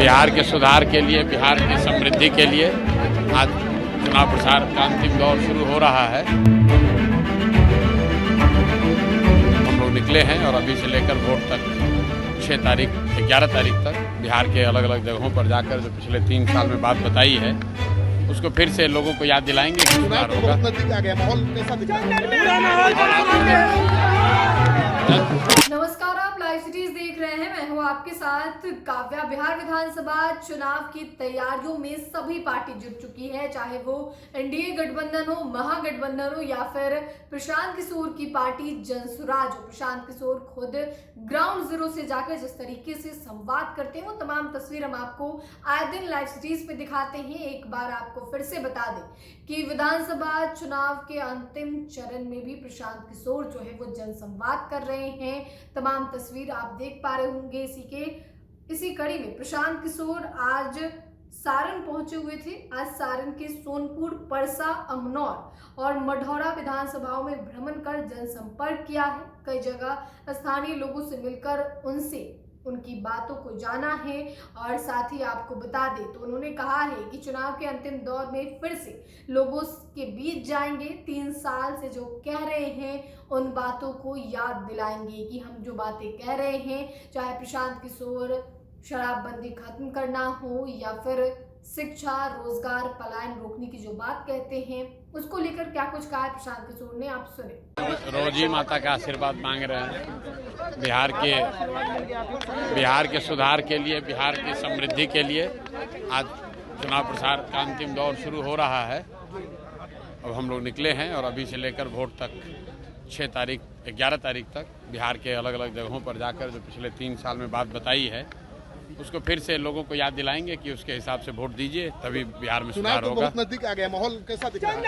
बिहार के सुधार के लिए, बिहार की समृद्धि के लिए आज चुनाव प्रचार का अंतिम दौर शुरू हो रहा है। हम लोग निकले हैं और अभी से लेकर वोट तक 6 तारीख से 11 तारीख तक बिहार के अलग अलग जगहों पर जाकर जो पिछले 3 साल में बात बताई है उसको फिर से लोगों को याद दिलाएंगे कि सुधार होगा। नमस्कार, आप लाइव सिटीज देख रहे हैं। मैं हूं आपके साथ काव्या। बिहार विधानसभा चुनाव की तैयारियों में सभी पार्टी जुट चुकी है, चाहे वो एनडीए गठबंधन हो, महागठबंधन हो या फिर प्रशांत किशोर की पार्टी जनसुराज हो। प्रशांत किशोर खुद ग्राउंड जीरो से जाकर जिस तरीके से संवाद करते हैं वो तमाम तस्वीर हम आपको आए दिन लाइव सिटीज पे दिखाते हैं। एक बार आपको फिर से बता दें कि विधानसभा चुनाव के अंतिम चरण में भी प्रशांत किशोर जो है वो जनसंवाद कर रहे हैं। तमाम तस्वीर आप देख पा रहे होंगे। इसी कड़ी में प्रशांत किशोर आज सारण पहुंचे हुए थे। आज सारण के सोनपुर, परसा, अमनौर और मढ़ौरा विधानसभाओं में भ्रमण कर जनसंपर्क किया है। कई जगह स्थानीय लोगों से मिलकर उनसे उनकी बातों को जाना है और साथ ही आपको बता दें तो उन्होंने कहा है कि चुनाव के अंतिम दौर में फिर से लोगों के बीच जाएंगे। 3 साल से जो कह रहे हैं उन बातों को याद दिलाएंगे कि हम जो बातें कह रहे हैं, चाहे प्रशांत किशोर शराबबंदी खत्म करना हो या फिर शिक्षा, रोजगार, पलायन रोकने की जो बात कहते हैं उसको लेकर क्या कुछ कहा है प्रशांत किशोर ने, आप सुने। रोज ही माता का आशीर्वाद मांग रहे हैं बिहार के सुधार के लिए, बिहार की समृद्धि के लिए आज चुनाव प्रचार का अंतिम दौर शुरू हो रहा है। अब हम लोग निकले हैं और अभी से लेकर वोट तक 6 तारीख 11 तारीख तक बिहार के अलग अलग जगहों पर जाकर जो पिछले 3 साल में बात बताई है उसको फिर से लोगों को याद दिलाएंगे कि उसके हिसाब से वोट दीजिए, तभी बिहार में सुधार होगा। बहुत नजदीक आ गया, माहौल कैसा दिख रहा है?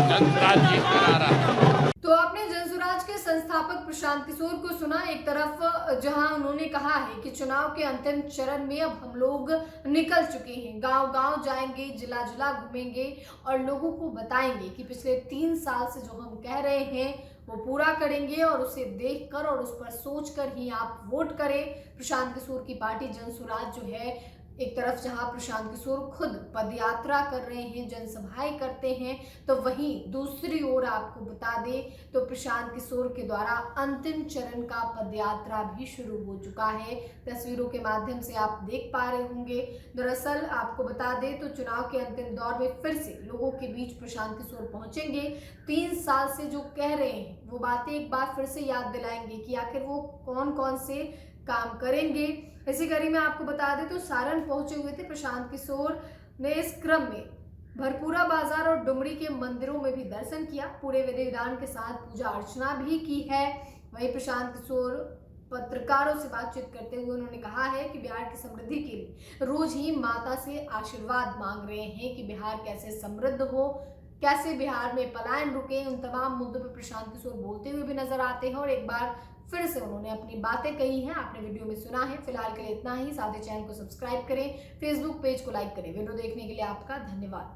जनसुराज जी करा रहा है। तो आपने जनसुराज के संस्थापक प्रशांत किशोर को सुना। एक तरफ जहां उन्होंने कहा है कि चुनाव के अंतिम चरण में अब हम लोग निकल चुके हैं, गांव-गांव जाएंगे, जिला-जिला घूमेंगे और लोगों को बताएंगे कि पिछले 3 साल से जो हम कह रहे हैं वो पूरा करेंगे और उसे देखकर और उस पर सोचकर ही आप वोट करें। प्रशांत किशोर की पार्टी जनसुराज जो है, एक तरफ जहां प्रशांत किशोर खुद पदयात्रा कर रहे हैं, जनसभाएं करते हैं, तो वहीं दूसरी ओर आपको बता दें तो प्रशांत किशोर के द्वारा अंतिम चरण का पदयात्रा भी शुरू हो चुका है। तस्वीरों के माध्यम से आप देख पा रहे होंगे। दरअसल आपको बता दें तो चुनाव के अंतिम दौर में फिर से लोगों के बीच प्रशांत किशोर पहुंचेंगे। 3 साल से जो कह रहे हैं वो बातें एक बार फिर से याद दिलाएंगे कि आखिर वो कौन कौन से काम करेंगे। इसी कड़ी में आपको बता दें तो सारण पहुंचे हुए थे प्रशांत किशोर ने। इस क्रम में भरपूरा बाजार और डुमरी के मंदिरों में भी दर्शन किया, पूरे विधि विधान के साथ पूजा अर्चना भी की है। वहीं प्रशांत किशोर पत्रकारों से बातचीत करते हुए उन्होंने कहा है कि बिहार की समृद्धि के लिए रोज ही माता से आशीर्वाद मांग रहे हैं कि बिहार कैसे समृद्ध हो, कैसे बिहार में पलायन रुके। उन तमाम मुद्दों पर प्रशांत किशोर बोलते हुए भी नजर आते हैं और एक बार फिर से उन्होंने अपनी बातें कही हैं, आपने वीडियो में सुना है। फिलहाल के लिए इतना ही। साथ ही चैनल को सब्सक्राइब करें, फेसबुक पेज को लाइक करें। वीडियो देखने के लिए आपका धन्यवाद।